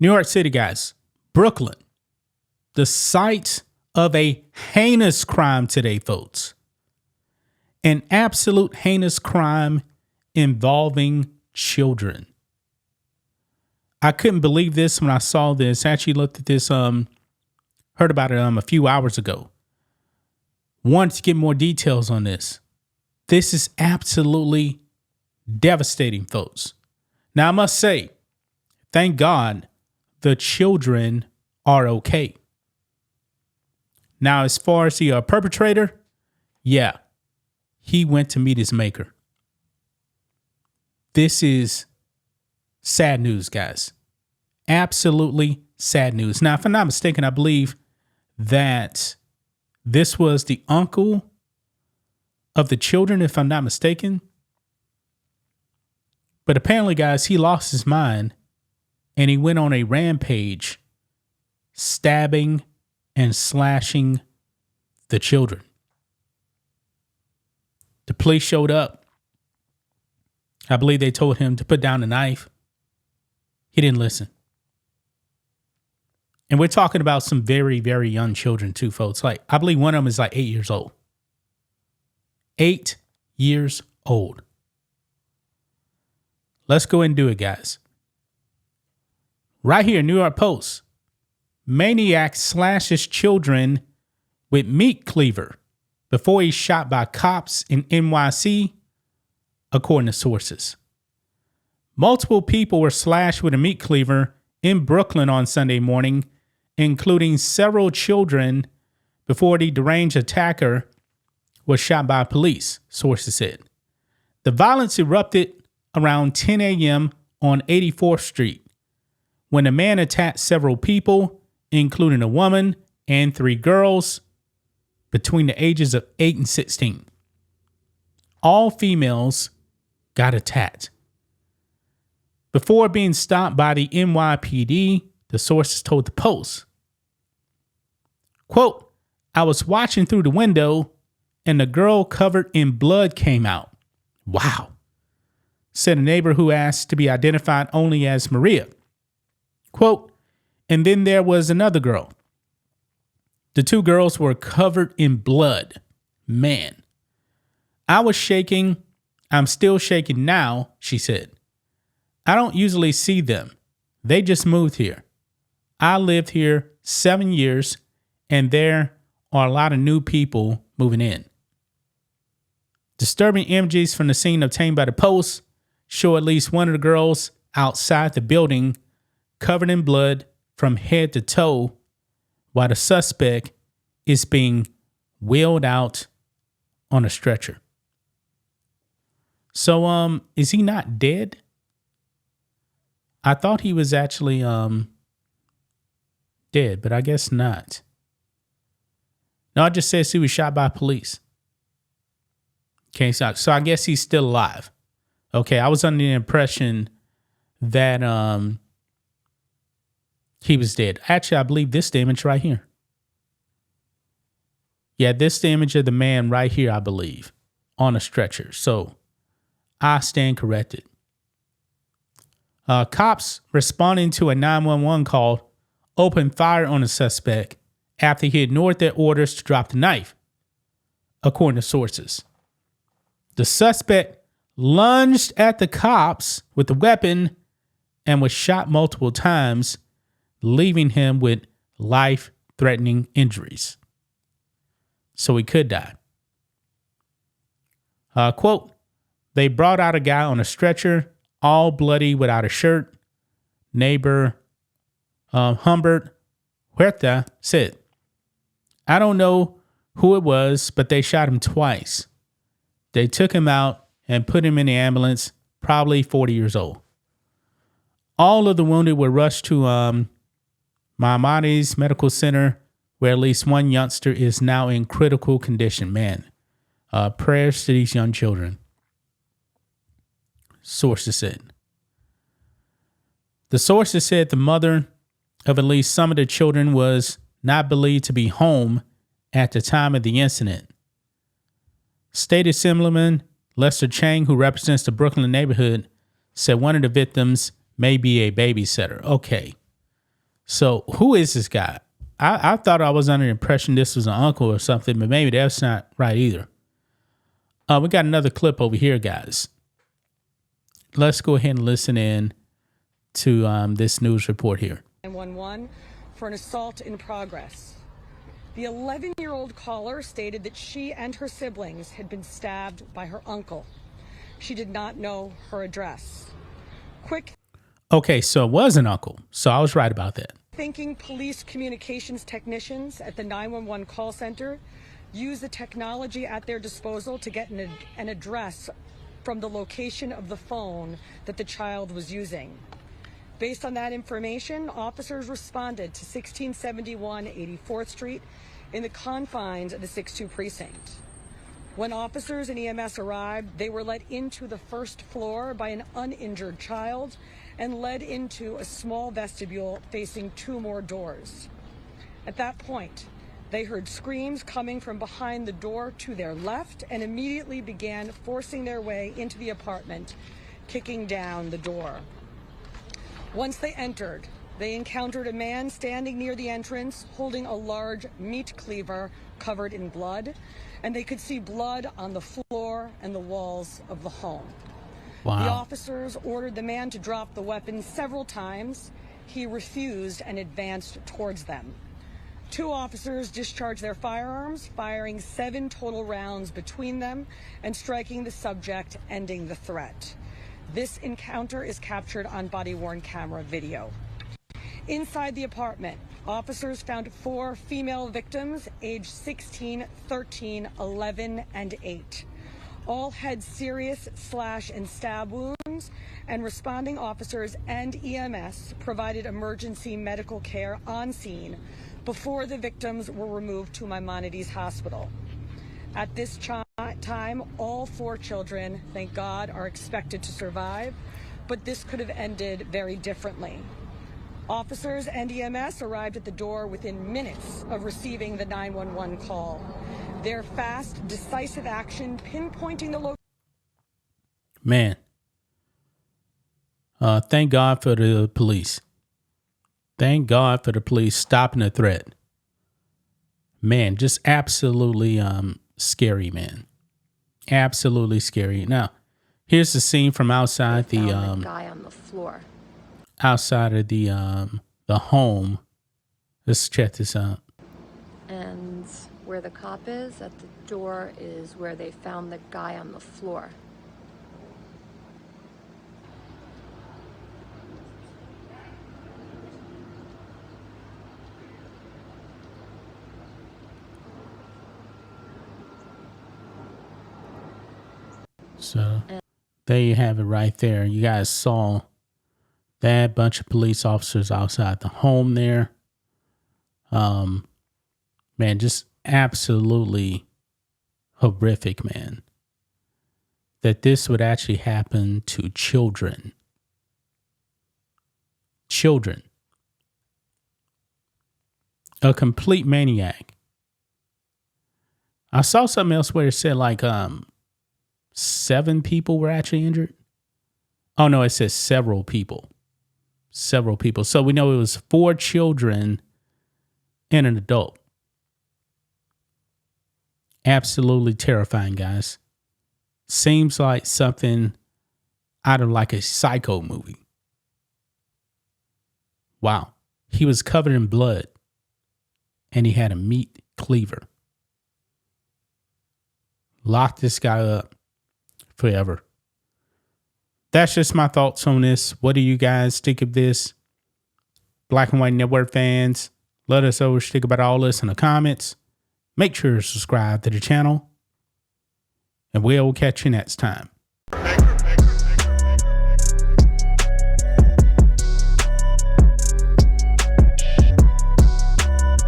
New York City, guys. Brooklyn. The site of a heinous crime today, folks. An absolute heinous crime involving children. I couldn't believe this when I saw this. I actually looked at this, heard about it a few hours ago. Wanted to get more details on this. This is absolutely devastating, folks. Now, I must say, thank God the children are okay. Now, as far as the perpetrator, yeah, he went to meet his maker. This is sad news, guys. Absolutely sad news. Now, if I'm not mistaken, I believe that this was the uncle of the children, if I'm not mistaken. But apparently, guys, he lost his mind and he went on a rampage, stabbing and slashing the children. The police showed up. I believe they told him to put down the knife. He didn't listen. And we're talking about some very, very young children too, folks. Like, I believe one of them is like 8 years old. 8 years old. Let's go and do it, guys. Right here, New York Post. Maniac slashes children with meat cleaver before he's shot by cops in NYC, according to sources. Multiple people were slashed with a meat cleaver in Brooklyn on Sunday morning, including several children, before the deranged attacker was shot by police, sources said. The violence erupted around 10 a.m. on 84th Street when a man attacked several people, including a woman and 3 girls between the ages of 8 and 16. All females got attacked. Before being stopped by the NYPD, the sources told the Post, quote, "I was watching through the window and the girl covered in blood came out." Wow. Said a neighbor who asked to be identified only as Maria. Quote, "And then there was another girl. The 2 girls were covered in blood. Man, I was shaking. I'm still shaking now," she said. "I don't usually see them. They just moved here. I lived here 7 years and there are a lot of new people moving in." Disturbing images from the scene obtained by the Post show at least one of the girls outside the building covered in blood from head to toe, while the suspect is being wheeled out on a stretcher. So, is he not dead? I thought he was actually dead, but I guess not. No, it just says he was shot by police. Okay, so I guess he's still alive. Okay, I was under the impression that he was dead. Actually, I believe this image right here. Yeah, this is the image of the man right here, I believe, on a stretcher. So I stand corrected. Cops responding to a 911 call opened fire on the suspect after he ignored their orders to drop the knife, according to sources. The suspect lunged at the cops with the weapon and was shot multiple times, leaving him with life-threatening injuries. So he could die. Quote, "They brought out a guy on a stretcher, all bloody without a shirt," neighbor Humbert Huerta said. "I don't know who it was, but they shot him twice. They took him out and put him in the ambulance, probably 40 years old. All of the wounded were rushed to Maimonides Medical Center, where at least one youngster is now in critical condition." Man, prayers to these young children, sources said. The sources said the mother of at least some of the children was not believed to be home at the time of the incident. State Assemblyman Lester Chang, who represents the Brooklyn neighborhood, said one of the victims may be a babysitter. Okay, So who is this guy? I thought I was under the impression this was an uncle or something, but maybe that's not right either. We got another clip over here, guys. Let's go ahead and listen in to this news report here. 911 for an assault in progress. The 11-year-old caller stated that she and her siblings had been stabbed by her uncle. She did not know her address. Okay, so it was an uncle. So I was right about that. Thinking police communications technicians at the 911 call center use the technology at their disposal to get an address from the location of the phone that the child was using. Based on that information, officers responded to 1671 84th Street in the confines of the 6-2 precinct. When officers and EMS arrived, they were let into the first floor by an uninjured child and led into a small vestibule facing 2 more doors. At that point, they heard screams coming from behind the door to their left and immediately began forcing their way into the apartment, kicking down the door. Once they entered, they encountered a man standing near the entrance holding a large meat cleaver covered in blood, and they could see blood on the floor and the walls of the home. Wow. The officers ordered the man to drop the weapon several times. He refused and advanced towards them. 2 officers discharged their firearms, firing 7 total rounds between them and striking the subject, ending the threat. This encounter is captured on body-worn camera video. Inside the apartment, officers found 4 female victims aged 16, 13, 11, and 8. All had serious slash and stab wounds, and responding officers and EMS provided emergency medical care on scene before the victims were removed to Maimonides Hospital. At this time, all 4 children, thank God, are expected to survive, but this could have ended very differently. Officers and EMS arrived at the door within minutes of receiving the 911 call. Their fast, decisive action pinpointing the location. Man. Thank God for the police. Thank God for the police stopping the threat. Man, just absolutely scary, man. Absolutely scary. Now, here's the scene from outside the guy on the floor. Outside of the home. Let's check this out. And where the cop is at the door is where they found the guy on the floor. So there you have it right there. You guys saw that bunch of police officers outside the home there. Man, just absolutely horrific, man. That this would actually happen to children. Children. A complete maniac. I saw something else where it said like 7 people were actually injured. Oh no, it says several people. Several people. So we know it was 4 children and an adult. Absolutely terrifying, guys. Seems like something out of like a Psycho movie. Wow. He was covered in blood and he had a meat cleaver. Locked this guy up forever. That's just my thoughts on this. What do you guys think of this? Black and White Network fans, let us know what you think about all this in the comments. Make sure to subscribe to the channel, and we'll catch you next time.